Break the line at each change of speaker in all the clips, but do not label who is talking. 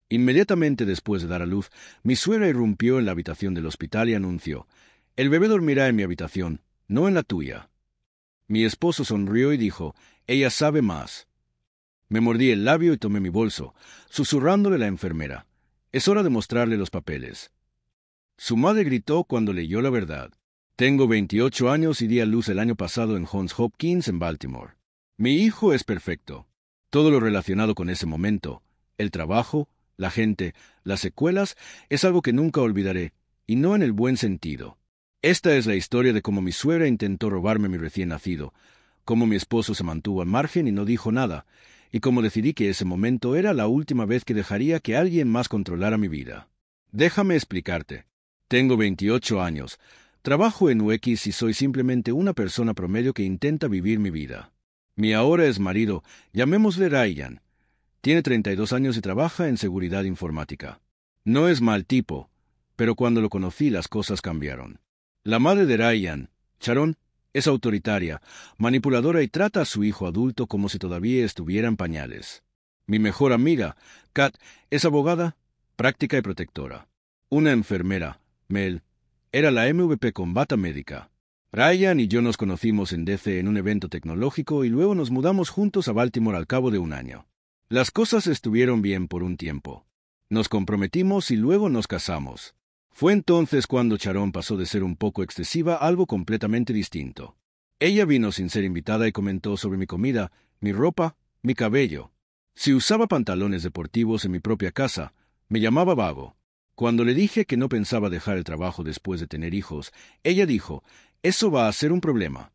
Inmediatamente después de dar a luz, mi suegra irrumpió en la habitación del hospital y anunció: «El bebé dormirá en mi habitación, no en la tuya». Mi esposo sonrió y dijo: «Ella sabe más». Me mordí el labio y tomé mi bolso, susurrándole a la enfermera: «Es hora de mostrarle los papeles». Su madre gritó cuando leyó la verdad. Tengo 28 años y di a luz el año pasado en Johns Hopkins, en Baltimore. Mi hijo es perfecto. Todo lo relacionado con ese momento, el trabajo, la gente, las secuelas, es algo que nunca olvidaré, y no en el buen sentido. Esta es la historia de cómo mi suegra intentó robarme mi recién nacido, cómo mi esposo se mantuvo al margen y no dijo nada, y cómo decidí que ese momento era la última vez que dejaría que alguien más controlara mi vida. Déjame explicarte. Tengo 28 años, trabajo en UX y soy simplemente una persona promedio que intenta vivir mi vida. Mi ahora es marido, llamémosle Ryan. Tiene 32 años y trabaja en seguridad informática. No es mal tipo, pero cuando lo conocí las cosas cambiaron. La madre de Ryan, Sharon, es autoritaria, manipuladora y trata a su hijo adulto como si todavía estuviera en pañales. Mi mejor amiga, Kat, es abogada, práctica y protectora. Una enfermera, Mel, era la MVP con bata médica. Ryan y yo nos conocimos en DC en un evento tecnológico y luego nos mudamos juntos a Baltimore al cabo de un año. Las cosas estuvieron bien por un tiempo. Nos comprometimos y luego nos casamos. Fue entonces cuando Sharon pasó de ser un poco excesiva a algo completamente distinto. Ella vino sin ser invitada y comentó sobre mi comida, mi ropa, mi cabello. Si usaba pantalones deportivos en mi propia casa, me llamaba vago. Cuando le dije que no pensaba dejar el trabajo después de tener hijos, ella dijo: «Eso va a ser un problema».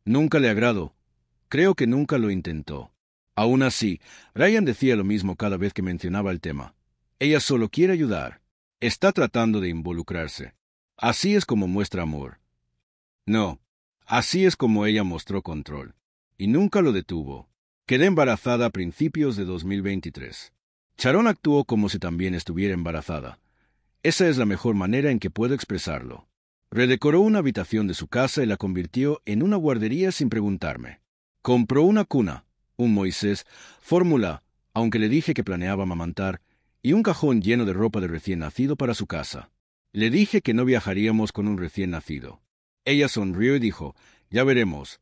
Nunca le agradó. Creo que nunca lo intentó. Aún así, Ryan decía lo mismo cada vez que mencionaba el tema. Ella solo quiere ayudar. Está tratando de involucrarse. Así es como muestra amor. No. Así es como ella mostró control. Y nunca lo detuvo. Quedé embarazada a principios de 2023. Sharon actuó como si también estuviera embarazada. Esa es la mejor manera en que puedo expresarlo. Redecoró una habitación de su casa y la convirtió en una guardería sin preguntarme. Compró una cuna, un Moisés, fórmula, aunque le dije que planeaba amamantar, y un cajón lleno de ropa de recién nacido para su casa. Le dije que no viajaríamos con un recién nacido. Ella sonrió y dijo: «Ya veremos».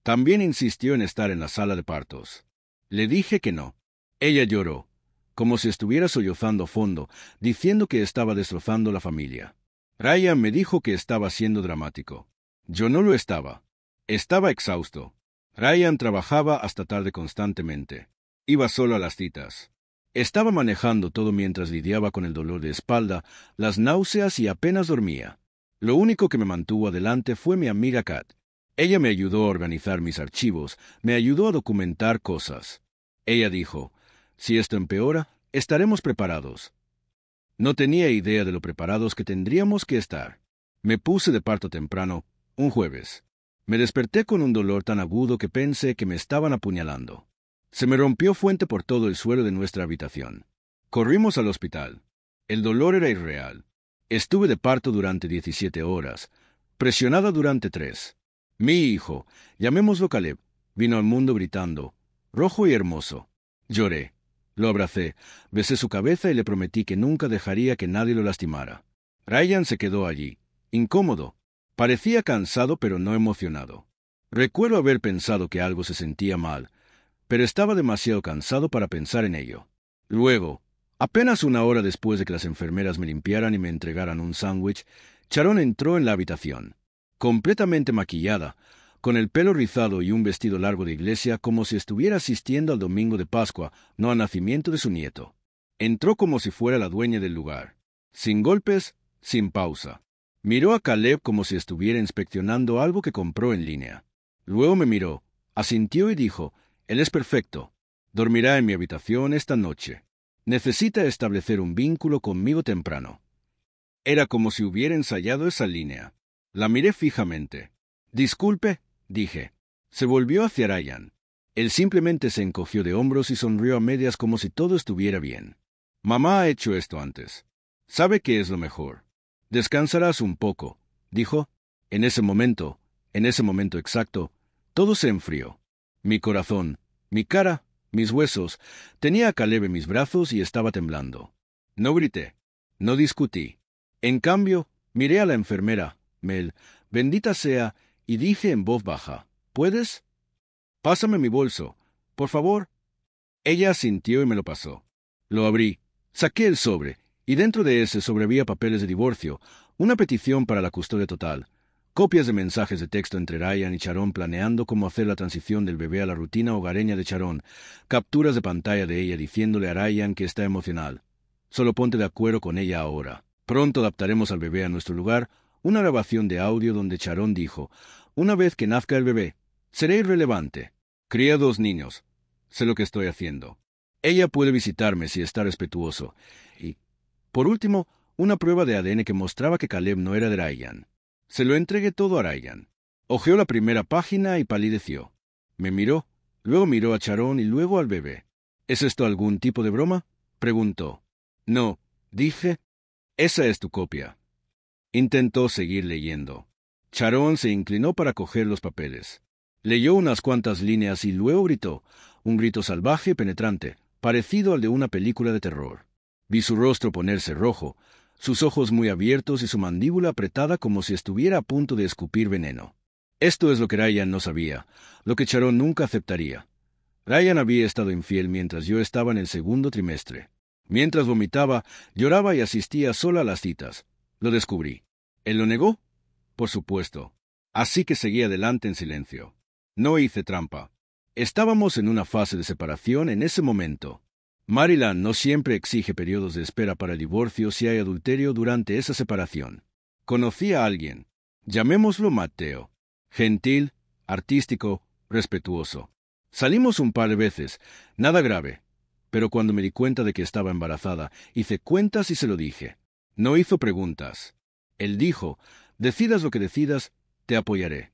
También insistió en estar en la sala de partos. Le dije que no. Ella lloró, como si estuviera sollozando a fondo, diciendo que estaba destrozando la familia. Ryan me dijo que estaba siendo dramático. Yo no lo estaba. Estaba exhausto. Ryan trabajaba hasta tarde constantemente. Iba solo a las citas. Estaba manejando todo mientras lidiaba con el dolor de espalda, las náuseas y apenas dormía. Lo único que me mantuvo adelante fue mi amiga Kat. Ella me ayudó a organizar mis archivos, me ayudó a documentar cosas. Ella dijo: «Si esto empeora, estaremos preparados». No tenía idea de lo preparados que tendríamos que estar. Me puse de parto temprano, un jueves. Me desperté con un dolor tan agudo que pensé que me estaban apuñalando. Se me rompió fuente por todo el suelo de nuestra habitación. Corrimos al hospital. El dolor era irreal. Estuve de parto durante 17 horas, presionada durante 3. Mi hijo, llamémoslo Caleb, vino al mundo gritando, rojo y hermoso. Lloré. Lo abracé, besé su cabeza y le prometí que nunca dejaría que nadie lo lastimara. Ryan se quedó allí, incómodo. Parecía cansado pero no emocionado. Recuerdo haber pensado que algo se sentía mal, pero estaba demasiado cansado para pensar en ello. Luego, apenas una hora después de que las enfermeras me limpiaran y me entregaran un sándwich, Sharon entró en la habitación, completamente maquillada, con el pelo rizado y un vestido largo de iglesia, como si estuviera asistiendo al domingo de Pascua, no al nacimiento de su nieto. Entró como si fuera la dueña del lugar, sin golpes, sin pausa. Miró a Caleb como si estuviera inspeccionando algo que compró en línea. Luego me miró, asintió y dijo: «Él es perfecto. Dormirá en mi habitación esta noche. Necesita establecer un vínculo conmigo temprano». Era como si hubiera ensayado esa línea. La miré fijamente. «Disculpe», dije. Se volvió hacia Ryan. Él simplemente se encogió de hombros y sonrió a medias como si todo estuviera bien. «Mamá ha hecho esto antes. Sabe que es lo mejor. Descansarás un poco», dijo. En ese momento exacto, todo se enfrió. Mi corazón, mi cara, mis huesos. Tenía a Caleb en mis brazos y estaba temblando. No grité. No discutí. En cambio, miré a la enfermera, Mel, bendita sea, y dije en voz baja, ¿puedes? Pásame mi bolso, por favor. Ella asintió y me lo pasó. Lo abrí, saqué el sobre, y dentro de ese sobre había papeles de divorcio, una petición para la custodia total, copias de mensajes de texto entre Ryan y Sharon planeando cómo hacer la transición del bebé a la rutina hogareña de Sharon, capturas de pantalla de ella diciéndole a Ryan que está emocional. Solo ponte de acuerdo con ella ahora. Pronto adaptaremos al bebé a nuestro lugar, una grabación de audio donde Sharon dijo, una vez que nazca el bebé, seré irrelevante. Cría 2 niños. Sé lo que estoy haciendo. Ella puede visitarme si está respetuoso. Y, por último, una prueba de ADN que mostraba que Caleb no era de Ryan. Se lo entregué todo a Ryan. Hojeó la primera página y palideció. Me miró, luego miró a Sharon y luego al bebé. ¿Es esto algún tipo de broma? Preguntó. No, dije. Esa es tu copia. Intentó seguir leyendo. Sharon se inclinó para coger los papeles. Leyó unas cuantas líneas y luego gritó, un grito salvaje y penetrante, parecido al de una película de terror. Vi su rostro ponerse rojo, sus ojos muy abiertos y su mandíbula apretada como si estuviera a punto de escupir veneno. Esto es lo que Ryan no sabía, lo que Sharon nunca aceptaría. Ryan había estado infiel mientras yo estaba en el 2º trimestre. Mientras vomitaba, lloraba y asistía sola a las citas. Lo descubrí. ¿Él lo negó? Por supuesto. Así que seguí adelante en silencio. No hice trampa. Estábamos en una fase de separación en ese momento. Maryland no siempre exige periodos de espera para el divorcio si hay adulterio durante esa separación. Conocí a alguien. Llamémoslo Mateo. Gentil, artístico, respetuoso. Salimos un par de veces, nada grave. Pero cuando me di cuenta de que estaba embarazada, hice cuentas y se lo dije. No hizo preguntas. Él dijo, decidas lo que decidas, te apoyaré.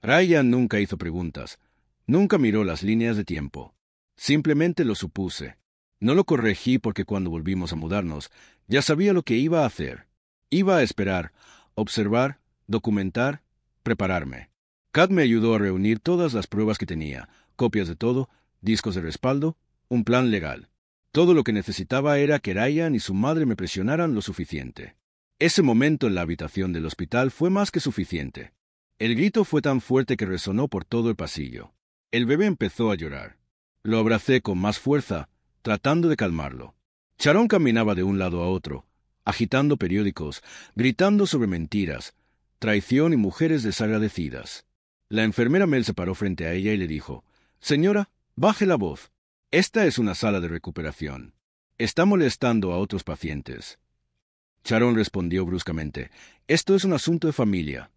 Ryan nunca hizo preguntas. Nunca miró las líneas de tiempo. Simplemente lo supuse. No lo corregí porque cuando volvimos a mudarnos, ya sabía lo que iba a hacer. Iba a esperar, observar, documentar, prepararme. Kat me ayudó a reunir todas las pruebas que tenía, copias de todo, discos de respaldo, un plan legal. Todo lo que necesitaba era que Ryan y su madre me presionaran lo suficiente. Ese momento en la habitación del hospital fue más que suficiente. El grito fue tan fuerte que resonó por todo el pasillo. El bebé empezó a llorar. Lo abracé con más fuerza, tratando de calmarlo. Sharon caminaba de un lado a otro, agitando periódicos, gritando sobre mentiras, traición y mujeres desagradecidas. La enfermera Mel se paró frente a ella y le dijo, «Señora, baje la voz. Esta es una sala de recuperación. Está molestando a otros pacientes». Sharon respondió bruscamente, «Esto es un asunto de familia».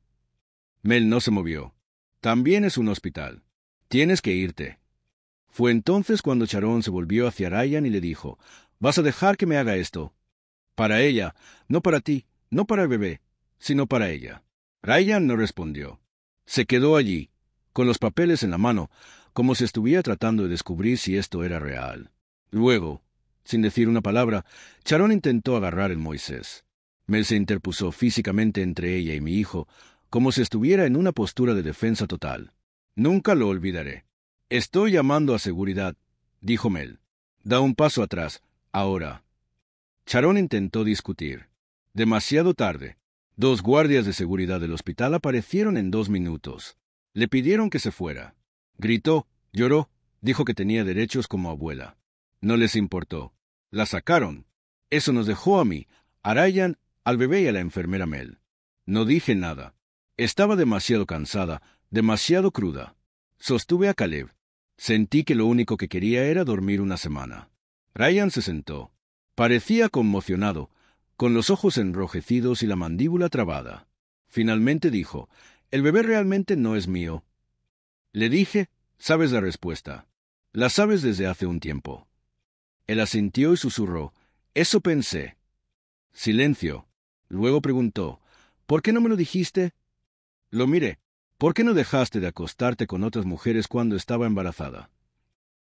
Mel no se movió. «También es un hospital. Tienes que irte». Fue entonces cuando Sharon se volvió hacia Ryan y le dijo, «¿Vas a dejar que me haga esto?» «Para ella, no para ti, no para el bebé, sino para ella». Ryan no respondió. Se quedó allí, con los papeles en la mano, como si estuviera tratando de descubrir si esto era real. Luego, sin decir una palabra, Sharon intentó agarrar el Moisés. Mel se interpuso físicamente entre ella y mi hijo, como si estuviera en una postura de defensa total. «Nunca lo olvidaré». «Estoy llamando a seguridad», dijo Mel. «Da un paso atrás, ahora». Sharon intentó discutir. Demasiado tarde. 2 guardias de seguridad del hospital aparecieron en 2 minutos. Le pidieron que se fuera. Gritó, lloró, dijo que tenía derechos como abuela. No les importó. La sacaron. Eso nos dejó a mí, a Ryan, al bebé y a la enfermera Mel. No dije nada. Estaba demasiado cansada, demasiado cruda. Sostuve a Caleb. Sentí que lo único que quería era dormir una semana. Ryan se sentó. Parecía conmocionado, con los ojos enrojecidos y la mandíbula trabada. Finalmente dijo, «El bebé realmente no es mío». Le dije, «Sabes la respuesta. La sabes desde hace un tiempo». Él asintió y susurró, «Eso pensé». Silencio. Luego preguntó, «¿Por qué no me lo dijiste?» Lo miré. «¿Por qué no dejaste de acostarte con otras mujeres cuando estaba embarazada?»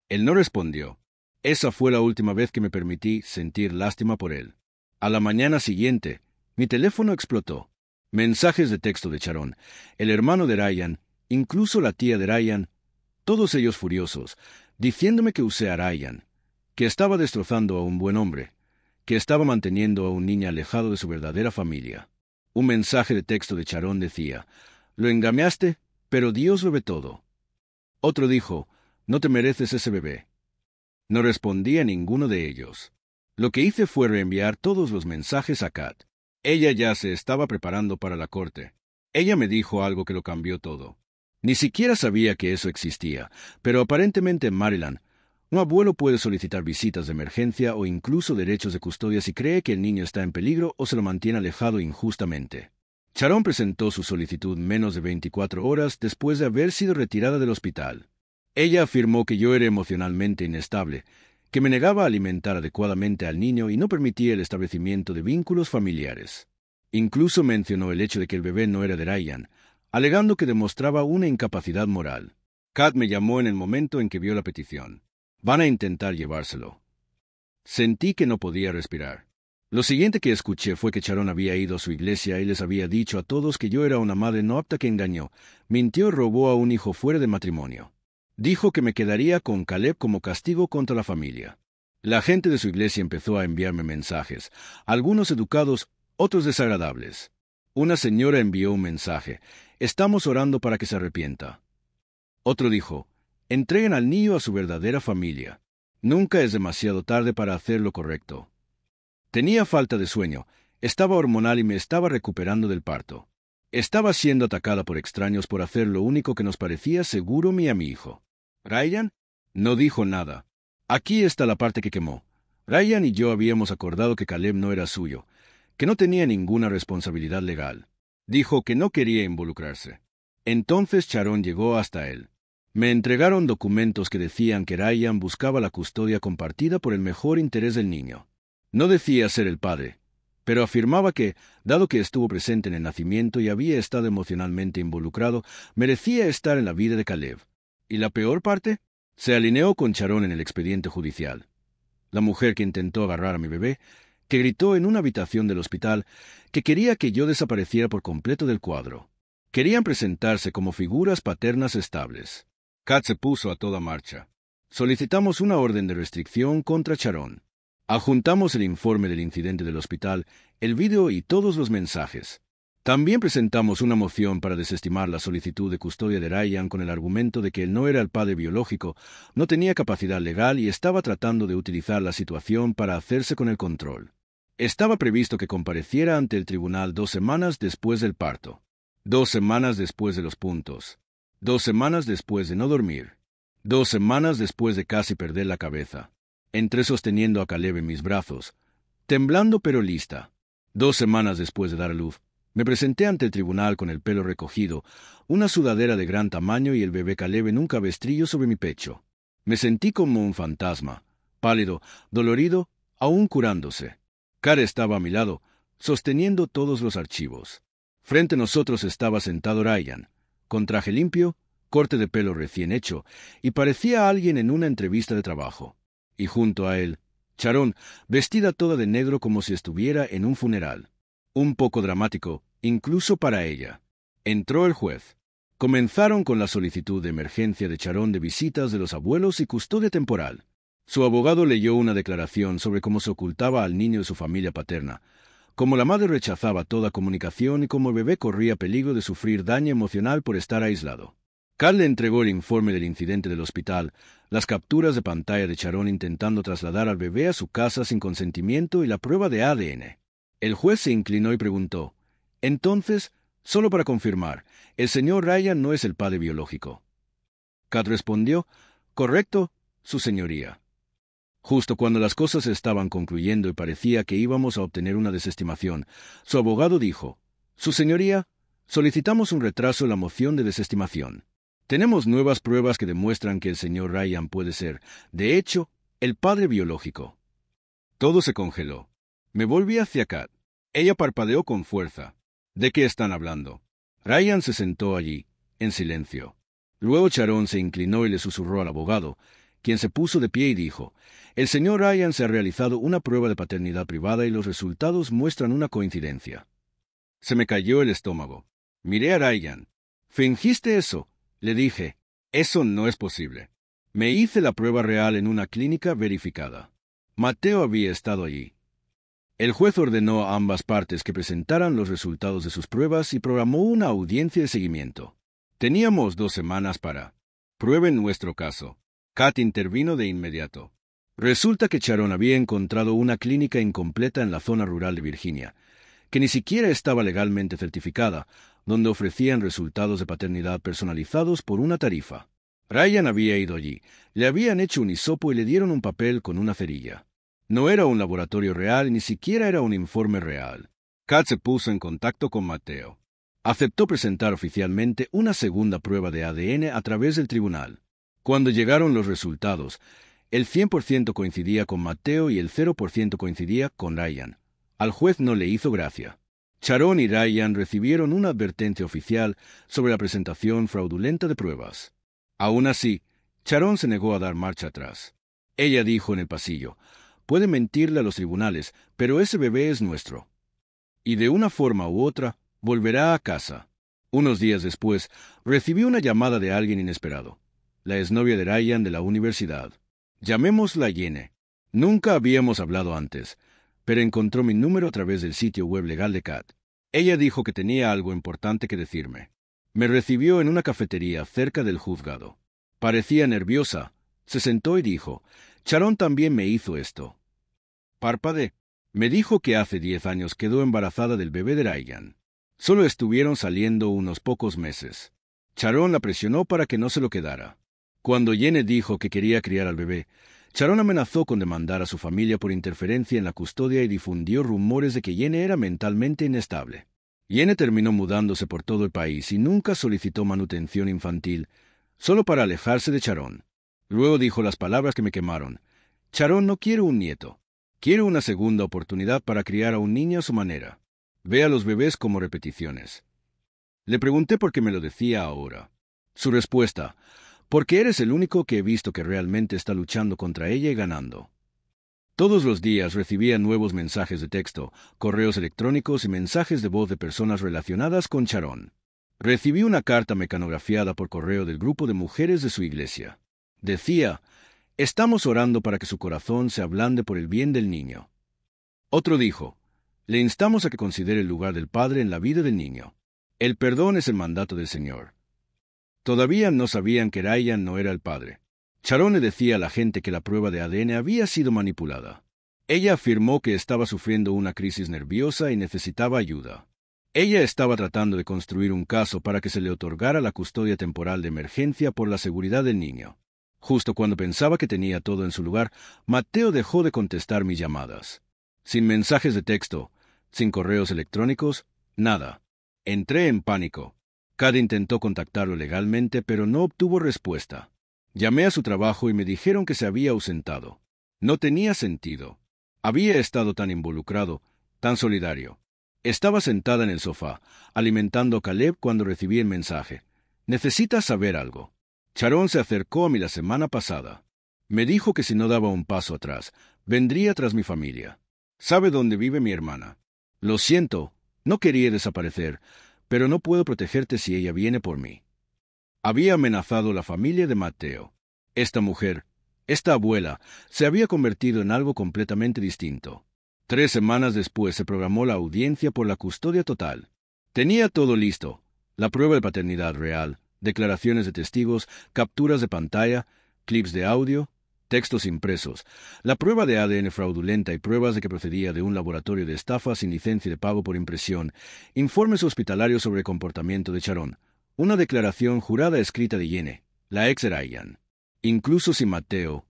Él no respondió. Esa fue la última vez que me permití sentir lástima por él. A la mañana siguiente, mi teléfono explotó. Mensajes de texto de Sharon, el hermano de Ryan, incluso la tía de Ryan, todos ellos furiosos, diciéndome que usé a Ryan, que estaba destrozando a un buen hombre, que estaba manteniendo a un niño alejado de su verdadera familia. Un mensaje de texto de Sharon decía: «Lo engañaste, pero Dios lo ve todo». Otro dijo: «No te mereces ese bebé». No respondí a ninguno de ellos. Lo que hice fue reenviar todos los mensajes a Kat. Ella ya se estaba preparando para la corte. Ella me dijo algo que lo cambió todo. Ni siquiera sabía que eso existía, pero aparentemente en Maryland, un abuelo puede solicitar visitas de emergencia o incluso derechos de custodia si cree que el niño está en peligro o se lo mantiene alejado injustamente. Sharon presentó su solicitud menos de 24 horas después de haber sido retirada del hospital. Ella afirmó que yo era emocionalmente inestable, que me negaba a alimentar adecuadamente al niño y no permitía el establecimiento de vínculos familiares. Incluso mencionó el hecho de que el bebé no era de Ryan, alegando que demostraba una incapacidad moral. Kat me llamó en el momento en que vio la petición. «Van a intentar llevárselo». Sentí que no podía respirar. Lo siguiente que escuché fue que Sharon había ido a su iglesia y les había dicho a todos que yo era una madre no apta, que engañó, mintió y robó a un hijo fuera de matrimonio. Dijo que me quedaría con Caleb como castigo contra la familia. La gente de su iglesia empezó a enviarme mensajes, algunos educados, otros desagradables. Una señora envió un mensaje: «Estamos orando para que se arrepienta». Otro dijo: «Entreguen al niño a su verdadera familia. Nunca es demasiado tarde para hacer lo correcto». Tenía falta de sueño, estaba hormonal y me estaba recuperando del parto. Estaba siendo atacada por extraños por hacer lo único que nos parecía seguro a mi hijo. ¿Ryan? No dijo nada. Aquí está la parte que quemó. Ryan y yo habíamos acordado que Caleb no era suyo, que no tenía ninguna responsabilidad legal. Dijo que no quería involucrarse. Entonces Sharon llegó hasta él. Me entregaron documentos que decían que Ryan buscaba la custodia compartida por el mejor interés del niño. No decía ser el padre, pero afirmaba que, dado que estuvo presente en el nacimiento y había estado emocionalmente involucrado, merecía estar en la vida de Caleb. ¿Y la peor parte? Se alineó con Sharon en el expediente judicial. La mujer que intentó agarrar a mi bebé, que gritó en una habitación del hospital que quería que yo desapareciera por completo del cuadro. Querían presentarse como figuras paternas estables. Kat se puso a toda marcha. Solicitamos una orden de restricción contra Sharon. Adjuntamos el informe del incidente del hospital, el vídeo y todos los mensajes. También presentamos una moción para desestimar la solicitud de custodia de Ryan con el argumento de que él no era el padre biológico, no tenía capacidad legal y estaba tratando de utilizar la situación para hacerse con el control. Estaba previsto que compareciera ante el tribunal 2 semanas después del parto, 2 semanas después de los puntos, 2 semanas después de no dormir, 2 semanas después de casi perder la cabeza. Entré sosteniendo a Caleb en mis brazos, temblando pero lista. 2 semanas después de dar a luz, me presenté ante el tribunal con el pelo recogido, una sudadera de gran tamaño y el bebé Caleb en un cabestrillo sobre mi pecho. Me sentí como un fantasma, pálido, dolorido, aún curándose. Kat estaba a mi lado, sosteniendo todos los archivos. Frente a nosotros estaba sentado Ryan, con traje limpio, corte de pelo recién hecho, y parecía alguien en una entrevista de trabajo. Y junto a él, Sharon, vestida toda de negro como si estuviera en un funeral. Un poco dramático, incluso para ella. Entró el juez. Comenzaron con la solicitud de emergencia de Sharon de visitas de los abuelos y custodia temporal. Su abogado leyó una declaración sobre cómo se ocultaba al niño de su familia paterna, cómo la madre rechazaba toda comunicación y cómo el bebé corría peligro de sufrir daño emocional por estar aislado. Kat le entregó el informe del incidente del hospital, las capturas de pantalla de Sharon intentando trasladar al bebé a su casa sin consentimiento y la prueba de ADN. El juez se inclinó y preguntó: «Entonces, solo para confirmar, el señor Ryan no es el padre biológico». Kat respondió: «Correcto, su señoría». Justo cuando las cosas estaban concluyendo y parecía que íbamos a obtener una desestimación, su abogado dijo: «Su señoría, solicitamos un retraso en la moción de desestimación. Tenemos nuevas pruebas que demuestran que el señor Ryan puede ser, de hecho, el padre biológico». Todo se congeló. Me volví hacia Kat. Ella parpadeó con fuerza. ¿De qué están hablando? Ryan se sentó allí, en silencio. Luego Sharon se inclinó y le susurró al abogado, quien se puso de pie y dijo: «El señor Ryan se ha realizado una prueba de paternidad privada y los resultados muestran una coincidencia». Se me cayó el estómago. Miré a Ryan. «¿Fingiste eso?», le dije. «Eso no es posible». Me hice la prueba real en una clínica verificada. Mateo había estado allí. El juez ordenó a ambas partes que presentaran los resultados de sus pruebas y programó una audiencia de seguimiento. Teníamos 2 semanas para prueben nuestro caso. Kat intervino de inmediato. Resulta que Sharon había encontrado una clínica incompleta en la zona rural de Virginia, que ni siquiera estaba legalmente certificada, donde ofrecían resultados de paternidad personalizados por una tarifa. Ryan había ido allí, le habían hecho un hisopo y le dieron un papel con una cerilla. No era un laboratorio real y ni siquiera era un informe real. Kat se puso en contacto con Mateo. Aceptó presentar oficialmente una segunda prueba de ADN a través del tribunal. Cuando llegaron los resultados, el 100% coincidía con Mateo y el 0% coincidía con Ryan. Al juez no le hizo gracia. Sharon y Ryan recibieron una advertencia oficial sobre la presentación fraudulenta de pruebas. Aún así, Sharon se negó a dar marcha atrás. Ella dijo en el pasillo, «Puede mentirle a los tribunales, pero ese bebé es nuestro. Y de una forma u otra, volverá a casa». Unos días después, recibió una llamada de alguien inesperado, la exnovia de Ryan de la universidad. Llamémosla Jenny. Nunca habíamos hablado antes, pero encontró mi número a través del sitio web legal de Kat. Ella dijo que tenía algo importante que decirme. Me recibió en una cafetería cerca del juzgado. Parecía nerviosa. Se sentó y dijo, «Sharon también me hizo esto». Parpadeé. Me dijo que hace 10 años quedó embarazada del bebé de Ryan. Solo estuvieron saliendo unos pocos meses. Sharon la presionó para que no se lo quedara. Cuando Jenny dijo que quería criar al bebé, Sharon amenazó con demandar a su familia por interferencia en la custodia y difundió rumores de que Jenny era mentalmente inestable. Jenny terminó mudándose por todo el país y nunca solicitó manutención infantil, solo para alejarse de Sharon. Luego dijo las palabras que me quemaron. «Sharon no quiere un nieto. Quiere una segunda oportunidad para criar a un niño a su manera. Ve a los bebés como repeticiones». Le pregunté por qué me lo decía ahora. Su respuesta, «Porque eres el único que he visto que realmente está luchando contra ella y ganando». Todos los días recibía nuevos mensajes de texto, correos electrónicos y mensajes de voz de personas relacionadas con Sharon. Recibí una carta mecanografiada por correo del grupo de mujeres de su iglesia. Decía, «Estamos orando para que su corazón se ablande por el bien del niño». Otro dijo, «Le instamos a que considere el lugar del padre en la vida del niño. El perdón es el mandato del Señor». Todavía no sabían que Ryan no era el padre. Sharon le decía a la gente que la prueba de ADN había sido manipulada. Ella afirmó que estaba sufriendo una crisis nerviosa y necesitaba ayuda. Ella estaba tratando de construir un caso para que se le otorgara la custodia temporal de emergencia por la seguridad del niño. Justo cuando pensaba que tenía todo en su lugar, Mateo dejó de contestar mis llamadas. Sin mensajes de texto, sin correos electrónicos, nada. Entré en pánico. Kat intentó contactarlo legalmente, pero no obtuvo respuesta. Llamé a su trabajo y me dijeron que se había ausentado. No tenía sentido. Había estado tan involucrado, tan solidario. Estaba sentada en el sofá, alimentando a Caleb cuando recibí el mensaje. «Necesitas saber algo». Sharon se acercó a mí la semana pasada. Me dijo que si no daba un paso atrás, vendría tras mi familia. ¿Sabe dónde vive mi hermana? Lo siento, no quería desaparecer, pero no puedo protegerte si ella viene por mí. Había amenazado la familia de Mateo. Esta mujer, esta abuela, se había convertido en algo completamente distinto. 3 semanas después se programó la audiencia por la custodia total. Tenía todo listo: la prueba de paternidad real, declaraciones de testigos, capturas de pantalla, clips de audio, textos impresos, la prueba de ADN fraudulenta y pruebas de que procedía de un laboratorio de estafa sin licencia de pago por impresión, informes hospitalarios sobre el comportamiento de Sharon, una declaración jurada escrita de Jenny, la ex Ryan. Incluso sin Mateo,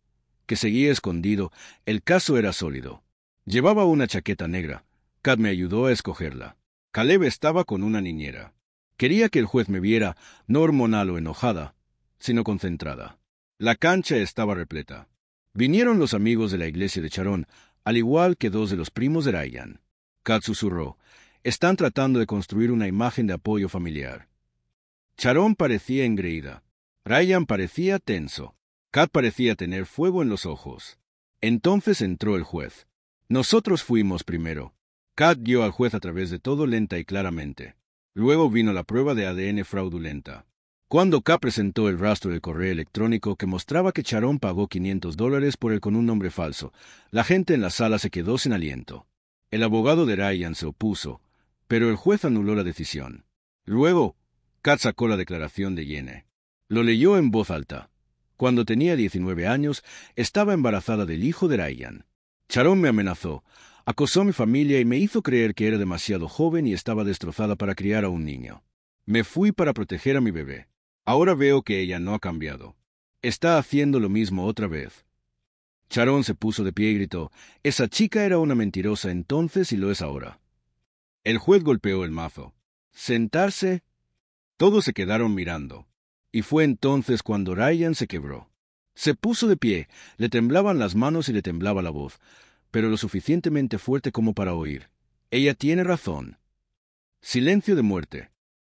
que seguía escondido, el caso era sólido. Llevaba una chaqueta negra. Kat me ayudó a escogerla. Caleb estaba con una niñera. Quería que el juez me viera no hormonal o enojada, sino concentrada. La cancha estaba repleta. Vinieron los amigos de la iglesia de Sharon, al igual que 2 de los primos de Ryan. Kat susurró, «Están tratando de construir una imagen de apoyo familiar». Sharon parecía engreída. Ryan parecía tenso. Kat parecía tener fuego en los ojos. Entonces entró el juez. Nosotros fuimos primero. Kat guió al juez a través de todo lenta y claramente. Luego vino la prueba de ADN fraudulenta. Cuando K presentó el rastro del correo electrónico que mostraba que Sharon pagó $500 por él con un nombre falso, la gente en la sala se quedó sin aliento. El abogado de Ryan se opuso, pero el juez anuló la decisión. Luego, Kat sacó la declaración de Jenny. Lo leyó en voz alta. Cuando tenía 19 años, estaba embarazada del hijo de Ryan. Sharon me amenazó, acosó a mi familia y me hizo creer que era demasiado joven y estaba destrozada para criar a un niño. Me fui para proteger a mi bebé. Ahora veo que ella no ha cambiado. Está haciendo lo mismo otra vez. Sharon se puso de pie y gritó, «Esa chica era una mentirosa entonces y lo es ahora». El juez golpeó el mazo. «Sentarse». Todos se quedaron mirando. Y fue entonces cuando Ryan se quebró. Se puso de pie, le temblaban las manos y le temblaba la voz, pero lo suficientemente fuerte como para oír. «Ella tiene razón». Silencio de muerte.